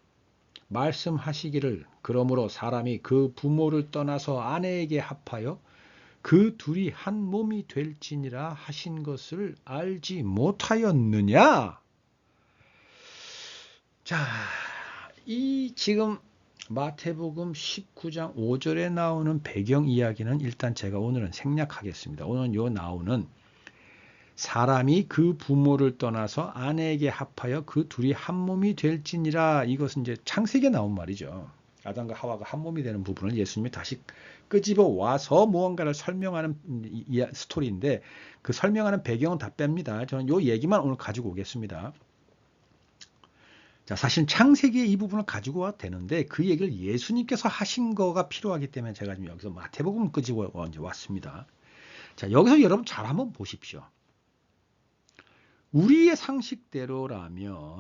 말씀하시기를 그러므로 사람이 그 부모를 떠나서 아내에게 합하여 그 둘이 한 몸이 될지니라 하신 것을 알지 못하였느냐? 자, 이 지금 마태복음 19장 5절에 나오는 배경 이야기는 일단 제가 오늘은 생략하겠습니다. 오늘 요 나오는 사람이 그 부모를 떠나서 아내에게 합하여 그 둘이 한 몸이 될지니라 이것은 이제 창세기에 나온 말이죠. 아담과 하와가 한 몸이 되는 부분을 예수님이 다시 끄집어 와서 무언가를 설명하는 스토리인데 그 설명하는 배경은 다 뺍니다. 저는 요 얘기만 오늘 가지고 오겠습니다. 자, 사실 창세기의 이 부분을 가지고 와도 되는데 그 얘기를 예수님께서 하신 거가 필요하기 때문에 제가 지금 여기서 마태복음 끄집어 왔습니다. 자, 여기서 여러분 잘 한번 보십시오. 우리의 상식대로라면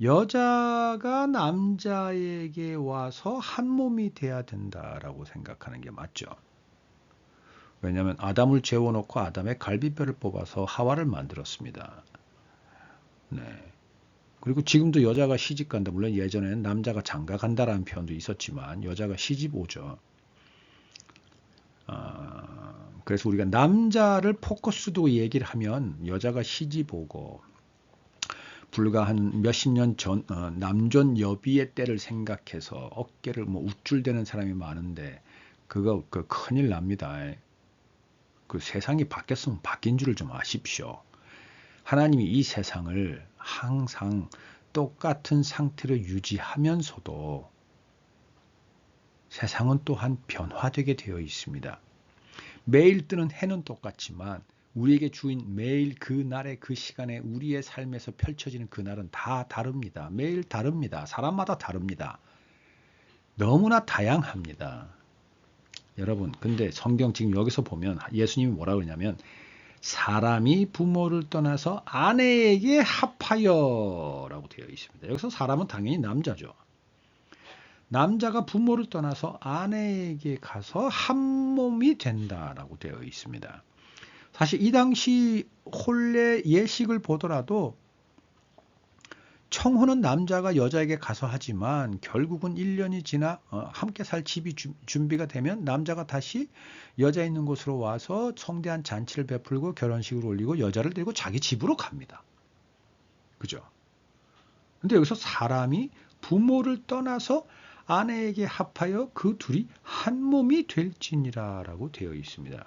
여자가 남자에게 와서 한 몸이 돼야 된다라고 생각하는 게 맞죠. 왜냐하면 아담을 재워놓고 아담의 갈비뼈를 뽑아서 하와를 만들었습니다. 네. 그리고 지금도 여자가 시집간다. 물론 예전에는 남자가 장가간다라는 표현도 있었지만 여자가 시집 오죠. 그래서 우리가 남자를 포커스도 얘기를 하면 여자가 시집 오고 불과 한 몇십 년 전 남존 여비의 때를 생각해서 어깨를 뭐 우쭐대는 사람이 많은데 그거 큰일 납니다. 그 세상이 바뀌었으면 바뀐 줄을 좀 아십시오. 하나님이 이 세상을 항상 똑같은 상태로 유지하면서도 세상은 또한 변화되게 되어 있습니다. 매일 뜨는 해는 똑같지만 우리에게 주인 매일 그 날의 그 시간에 우리의 삶에서 펼쳐지는 그날은 다 다릅니다. 매일 다릅니다. 사람마다 다릅니다. 너무나 다양합니다. 여러분, 근데 성경 지금 여기서 보면 예수님이 뭐라고 그러냐면 사람이 부모를 떠나서 아내에게 합하여 라고 되어 있습니다. 여기서 사람은 당연히 남자죠. 남자가 부모를 떠나서 아내에게 가서 한 몸이 된다라고 되어 있습니다. 사실 이 당시 혼례 예식을 보더라도 청혼은 남자가 여자에게 가서 하지만 결국은 1년이 지나 함께 살 집이 준비가 되면 남자가 다시 여자 있는 곳으로 와서 성대한 잔치를 베풀고 결혼식을 올리고 여자를 데리고 자기 집으로 갑니다. 그죠? 근데 여기서 사람이 부모를 떠나서 아내에게 합하여 그 둘이 한 몸이 될지니라 라고 되어 있습니다.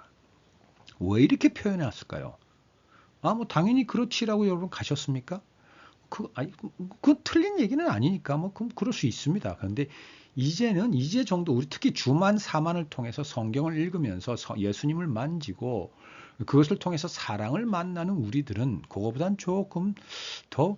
왜 이렇게 표현했을까요? 뭐 당연히 그렇지라고 여러분 가셨습니까? 그 틀린 얘기는 아니니까 그럴 수 있습니다. 그런데 이제 정도 우리 특히 주만 사만을 통해서 성경을 읽으면서 예수님을 만지고 그것을 통해서 사랑을 만나는 우리들은 그거보단 조금 더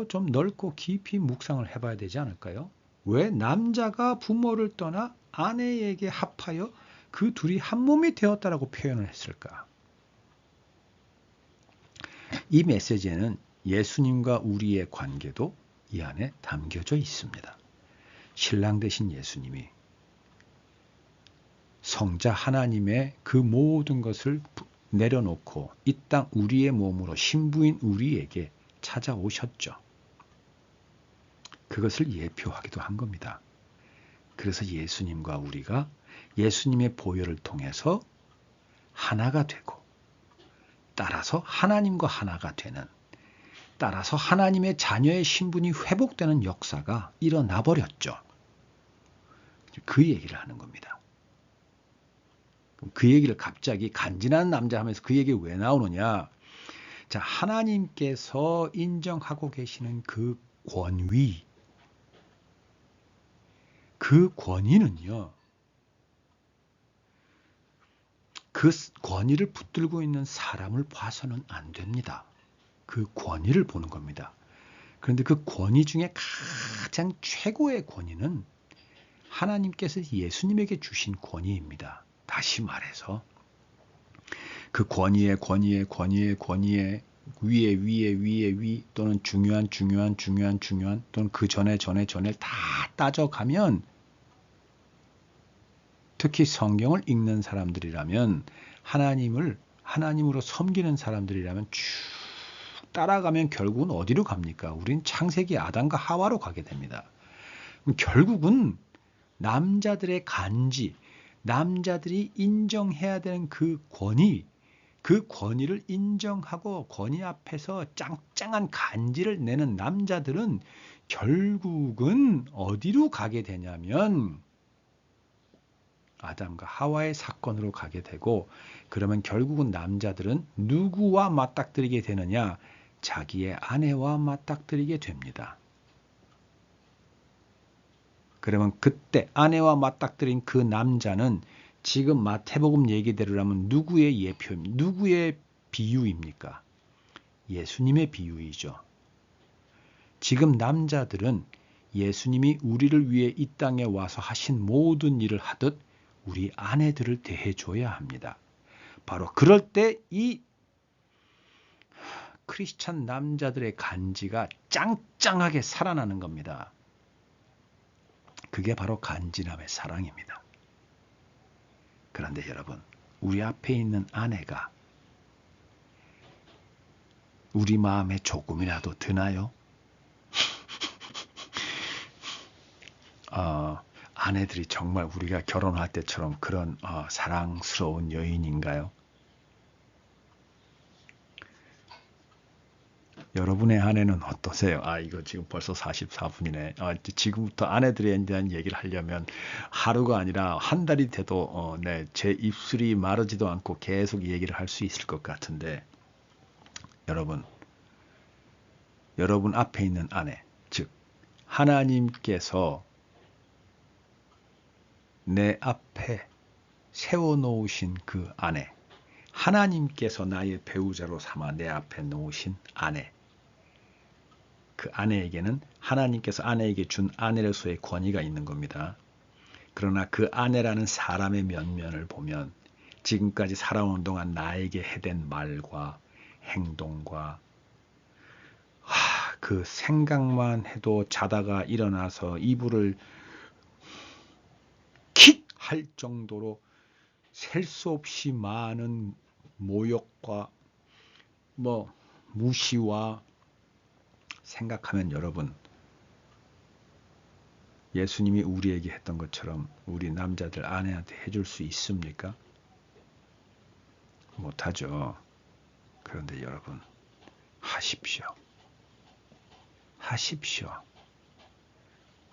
좀 넓고 깊이 묵상을 해봐야 되지 않을까요? 왜 남자가 부모를 떠나 아내에게 합하여 그 둘이 한 몸이 되었다라고 표현을 했을까? 이 메시지에는 예수님과 우리의 관계도 이 안에 담겨져 있습니다. 신랑 되신 예수님이 성자 하나님의 그 모든 것을 내려놓고 이 땅 우리의 몸으로 신부인 우리에게 찾아오셨죠. 그것을 예표하기도 한 겁니다. 그래서 예수님과 우리가 예수님의 보혈을 통해서 하나가 되고 따라서 하나님과 하나가 되는 따라서 하나님의 자녀의 신분이 회복되는 역사가 일어나 버렸죠. 그 얘기를 하는 겁니다. 그 얘기를 갑자기 간지나는 남자 하면서 그 얘기 왜 나오느냐? 자, 하나님께서 인정하고 계시는 그 권위, 그 권위는요, 그 권위를 붙들고 있는 사람을 봐서는 안 됩니다. 그 권위를 보는 겁니다. 그런데 그 권위 중에 가장 최고의 권위는 하나님께서 예수님에게 주신 권위입니다. 다시 말해서 그 권위의 위에 위 또는 중요한 또는 그 전에 다 따져가면 특히 성경을 읽는 사람들이라면 하나님으로 섬기는 사람들이라면 쭉 따라가면 결국은 어디로 갑니까? 우린 창세기 아담과 하와로 가게 됩니다. 결국은 남자들의 간지, 남자들이 인정해야 되는 그 권위를 인정하고 권위 앞에서 짱짱한 간지를 내는 남자들은 결국은 어디로 가게 되냐면 아담과 하와의 사건으로 가게 되고, 그러면 결국은 남자들은 누구와 맞닥뜨리게 되느냐? 자기의 아내와 맞닥뜨리게 됩니다. 그러면 그때 아내와 맞닥뜨린 그 남자는 지금 마태복음 얘기대로라면 누구의 예표입니까? 누구의 비유입니까? 예수님의 비유이죠. 지금 남자들은 예수님이 우리를 위해 이 땅에 와서 하신 모든 일을 하듯 우리 아내들을 대해줘야 합니다. 바로 그럴 때 이 크리스찬 남자들의 간지가 짱짱하게 살아나는 겁니다. 그게 바로 간지남의 사랑입니다. 그런데 여러분, 우리 앞에 있는 아내가 우리 마음에 조금이라도 드나요? 아내들이 정말 우리가 결혼할 때처럼 그런 사랑스러운 여인인가요? 여러분의 아내는 어떠세요? 이거 지금 벌써 44분이네. 지금부터 아내들에 대한 얘기를 하려면 하루가 아니라 한 달이 돼도 제 입술이 마르지도 않고 계속 얘기를 할 수 있을 것 같은데, 여러분 앞에 있는 아내, 즉 하나님께서 내 앞에 세워놓으신 그 아내, 하나님께서 나의 배우자로 삼아 내 앞에 놓으신 아내, 그 아내에게는 하나님께서 아내에게 준 아내로서의 권위가 있는 겁니다. 그러나 그 아내라는 사람의 면면을 보면 지금까지 살아오는 동안 나에게 해댄 말과 행동과 그 생각만 해도 자다가 일어나서 이불을 킥 할 정도로 셀 수 없이 많은 모욕과 무시와 생각하면 여러분, 예수님이 우리에게 했던 것처럼 우리 남자들 아내한테 해줄 수 있습니까? 못하죠. 그런데 여러분, 하십시오. 하십시오.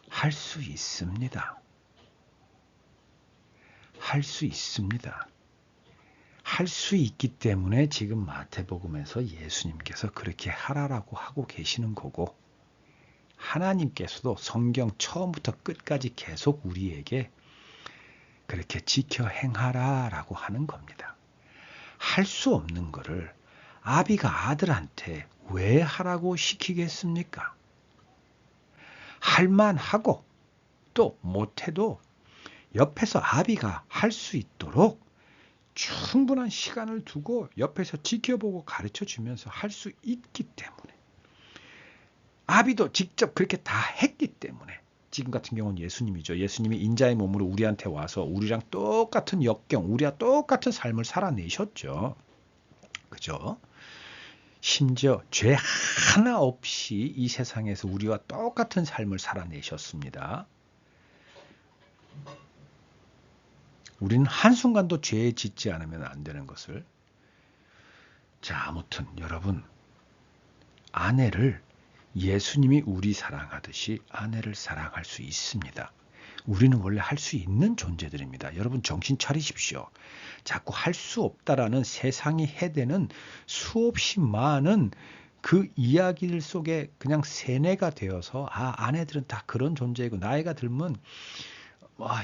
할 수 있습니다. 할 수 있습니다. 할 수 있기 때문에 지금 마태복음에서 예수님께서 그렇게 하라라고 하고 계시는 거고, 하나님께서도 성경 처음부터 끝까지 계속 우리에게 그렇게 지켜 행하라라고 하는 겁니다. 할 수 없는 거를 아비가 아들한테 왜 하라고 시키겠습니까? 할만하고 또 못해도 옆에서 아비가 할 수 있도록 충분한 시간을 두고 옆에서 지켜보고 가르쳐 주면서 할 수 있기 때문에, 아비도 직접 그렇게 다 했기 때문에, 지금 같은 경우는 예수님이죠. 예수님이 인자의 몸으로 우리한테 와서 우리랑 똑같은 역경, 우리와 똑같은 삶을 살아내셨죠. 그죠? 심지어 죄 하나 없이 이 세상에서 우리와 똑같은 삶을 살아내셨습니다. 우리는 한순간도 죄에 짓지 않으면 안 되는 것을. 자, 아무튼 여러분, 아내를 예수님이 우리 사랑하듯이 아내를 사랑할 수 있습니다. 우리는 원래 할 수 있는 존재들입니다. 여러분 정신 차리십시오. 자꾸 할 수 없다라는 세상이 해대는 수없이 많은 그 이야기들 속에 그냥 세뇌가 되어서 아내들은 다 그런 존재이고, 나이가 들면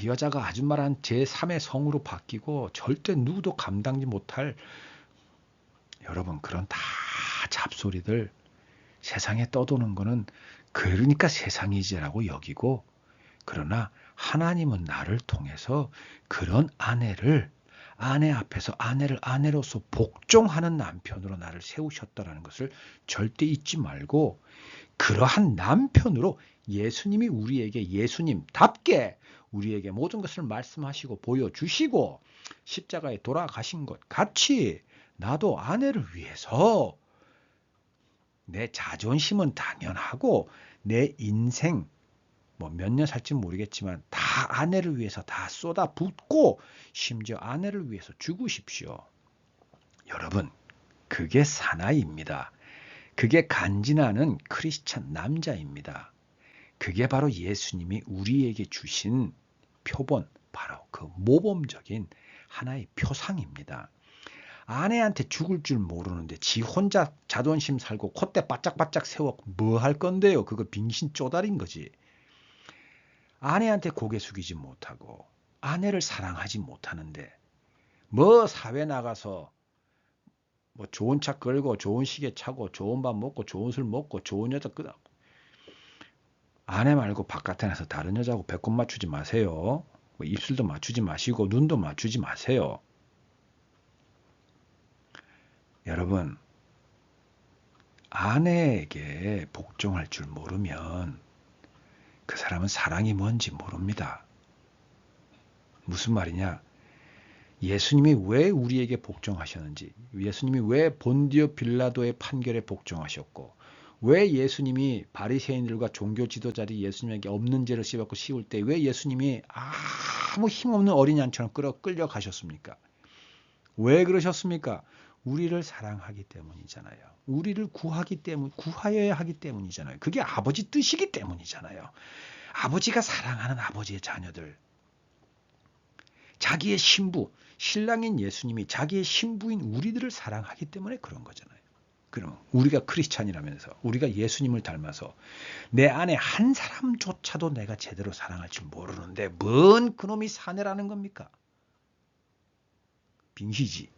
여자가 아줌마란 제3의 성으로 바뀌고 절대 누구도 감당지 못할, 여러분 그런 다 잡소리들 세상에 떠도는 거는 그러니까 세상이지라고 여기고, 그러나 하나님은 나를 통해서 그런 아내 앞에서 아내를 아내로서 복종하는 남편으로 나를 세우셨다라는 것을 절대 잊지 말고, 그러한 남편으로 예수님이 우리에게 예수님답게 우리에게 모든 것을 말씀하시고 보여주시고 십자가에 돌아가신 것 같이 나도 아내를 위해서 내 자존심은 당연하고 내 인생 몇 년 살지 모르겠지만 다 아내를 위해서 다 쏟아붓고 심지어 아내를 위해서 죽으십시오. 여러분, 그게 사나이입니다. 그게 간지나는 크리스찬 남자입니다. 그게 바로 예수님이 우리에게 주신 표본, 바로 그 모범적인 하나의 표상입니다. 아내한테 죽을 줄 모르는데 지 혼자 자존심 살고 콧대 바짝바짝 세워 뭐 할 건데요? 그거 빙신 쪼달인 거지. 아내한테 고개 숙이지 못하고 아내를 사랑하지 못하는데 사회 나가서 좋은 차 끌고 좋은 시계 차고 좋은 밥 먹고 좋은 술 먹고 좋은 여자 끄다, 아내 말고 바깥에 나서 다른 여자하고 배꼽 맞추지 마세요. 입술도 맞추지 마시고 눈도 맞추지 마세요. 여러분, 아내에게 복종할 줄 모르면 그 사람은 사랑이 뭔지 모릅니다. 무슨 말이냐? 예수님이 왜 우리에게 복종하셨는지, 예수님이 왜 본디오 빌라도의 판결에 복종하셨고, 왜 예수님이 바리새인들과 종교 지도자들이 예수님에게 없는 죄를 씹었고 씌울 때 왜 예수님이 아무 힘없는 어린 양처럼 끌려가셨습니까? 왜 그러셨습니까? 우리를 사랑하기 때문이잖아요. 우리를 구하여야 하기 때문이잖아요. 그게 아버지 뜻이기 때문이잖아요. 아버지가 사랑하는 아버지의 자녀들, 자기의 신부, 신랑인 예수님이 자기의 신부인 우리들을 사랑하기 때문에 그런 거잖아요. 그럼 우리가 크리스찬이라면서, 우리가 예수님을 닮아서 내 안에 한 사람조차도 내가 제대로 사랑할 줄 모르는데 뭔 그놈이 사내라는 겁니까? 빙시지.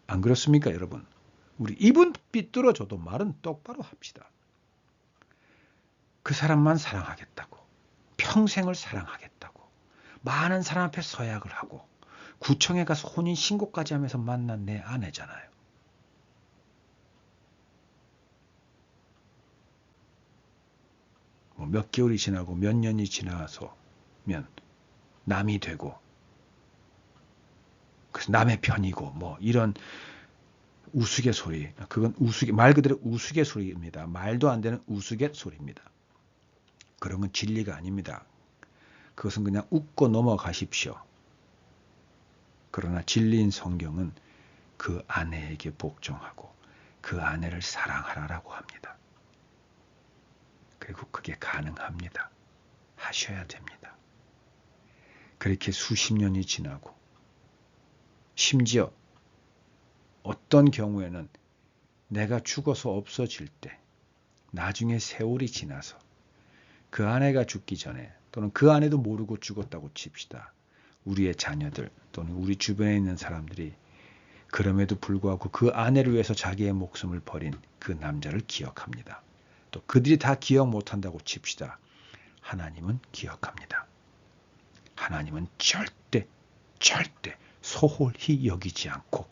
안 그렇습니까, 여러분? 우리 입은 삐뚤어져도 말은 똑바로 합시다. 그 사람만 사랑하겠다고, 평생을 사랑하겠다고, 많은 사람 앞에 서약을 하고 구청에 가서 혼인신고까지 하면서 만난 내 아내잖아요. 뭐 몇 개월이 지나고 몇 년이 지나서면 남이 되고 그래서 남의 편이고 뭐 이런 우스갯소리, 그건 말 그대로 우스갯소리입니다. 말도 안 되는 우스갯소리입니다. 그런 건 진리가 아닙니다. 그것은 그냥 웃고 넘어가십시오. 그러나 진리인 성경은 그 아내에게 복종하고 그 아내를 사랑하라라고 합니다. 그리고 그게 가능합니다. 하셔야 됩니다. 그렇게 수십 년이 지나고 심지어 어떤 경우에는 내가 죽어서 없어질 때 나중에 세월이 지나서 그 아내가 죽기 전에 또는 그 아내도 모르고 죽었다고 칩시다. 우리의 자녀들 또는 우리 주변에 있는 사람들이 그럼에도 불구하고 그 아내를 위해서 자기의 목숨을 버린 그 남자를 기억합니다. 또 그들이 다 기억 못한다고 칩시다. 하나님은 기억합니다. 하나님은 절대 소홀히 여기지 않고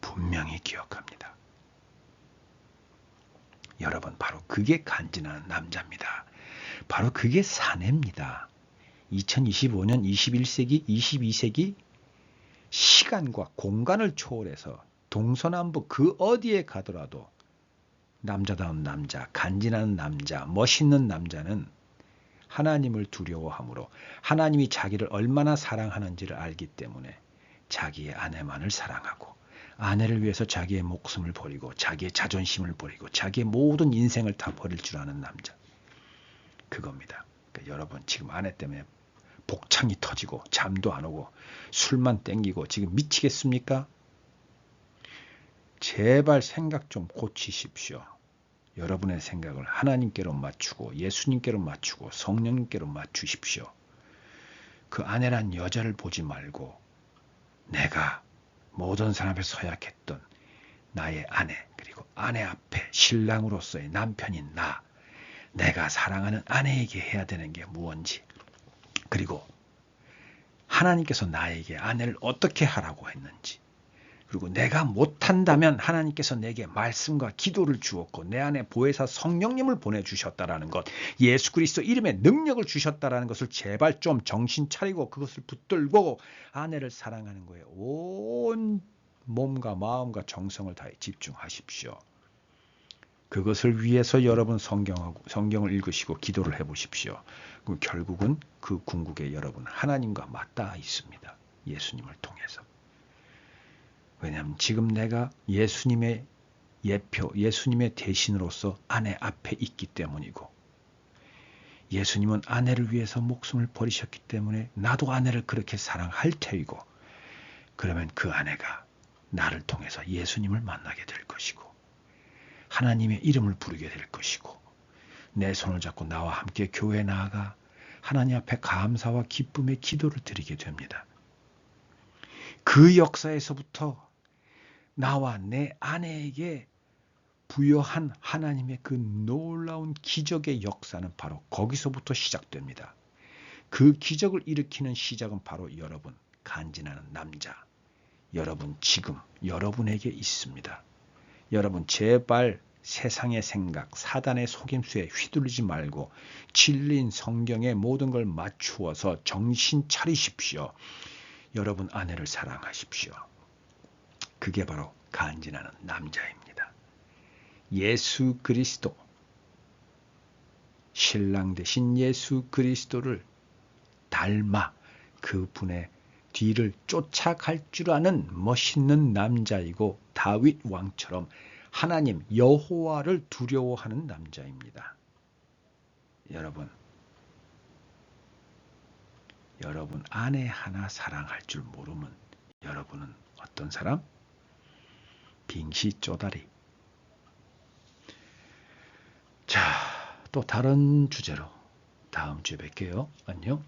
분명히 기억합니다. 여러분, 바로 그게 간지나는 남자입니다. 바로 그게 사내입니다. 2025년 21세기 22세기 시간과 공간을 초월해서 동서남북 그 어디에 가더라도 남자다운 남자, 간지나는 남자, 멋있는 남자는 하나님을 두려워하므로 하나님이 자기를 얼마나 사랑하는지를 알기 때문에 자기의 아내만을 사랑하고 아내를 위해서 자기의 목숨을 버리고 자기의 자존심을 버리고 자기의 모든 인생을 다 버릴 줄 아는 남자. 그겁니다. 그러니까 여러분 지금 아내 때문에 복창이 터지고 잠도 안 오고 술만 땡기고 지금 미치겠습니까? 제발 생각 좀 고치십시오. 여러분의 생각을 하나님께로 맞추고 예수님께로 맞추고 성령님께로 맞추십시오. 그 아내란 여자를 보지 말고 내가 모든 사람 앞에 서약했던 나의 아내 그리고 아내 앞에 신랑으로서의 남편인 나 내가 사랑하는 아내에게 해야 되는 게 무언지 그리고 하나님께서 나에게 아내를 어떻게 하라고 했는지 그리고 내가 못한다면 하나님께서 내게 말씀과 기도를 주었고 내 안에 보혜사 성령님을 보내주셨다라는 것 예수 그리스도 이름의 능력을 주셨다라는 것을 제발 좀 정신 차리고 그것을 붙들고 아내를 사랑하는 거에 온 몸과 마음과 정성을 다해 집중하십시오. 그것을 위해서 여러분 성경을 읽으시고 기도를 해보십시오. 그럼 결국은 그 궁극에 여러분 하나님과 맞닿아 있습니다. 예수님을 통해서. 왜냐하면 지금 내가 예수님의 예표, 예수님의 대신으로서 아내 앞에 있기 때문이고 예수님은 아내를 위해서 목숨을 버리셨기 때문에 나도 아내를 그렇게 사랑할 테이고 그러면 그 아내가 나를 통해서 예수님을 만나게 될 것이고 하나님의 이름을 부르게 될 것이고 내 손을 잡고 나와 함께 교회에 나아가 하나님 앞에 감사와 기쁨의 기도를 드리게 됩니다. 그 역사에서부터 나와 내 아내에게 부여한 하나님의 그 놀라운 기적의 역사는 바로 거기서부터 시작됩니다. 그 기적을 일으키는 시작은 바로 여러분, 간지나는 남자, 여러분 지금 여러분에게 있습니다. 여러분 제발 세상의 생각, 사단의 속임수에 휘둘리지 말고 진리인 성경의 모든 걸 맞추어서 정신 차리십시오. 여러분 아내를 사랑하십시오. 그게 바로 간지나는 남자입니다. 예수 그리스도, 신랑 되신 예수 그리스도를 닮아 그분의 뒤를 쫓아갈 줄 아는 멋있는 남자이고 다윗 왕처럼 하나님 여호와를 두려워하는 남자입니다. 여러분 아내 하나 사랑할 줄 모르면 여러분은 어떤 사람? 빙시 쪼다리. 자, 또 다른 주제로 다음 주에 뵐게요. 안녕.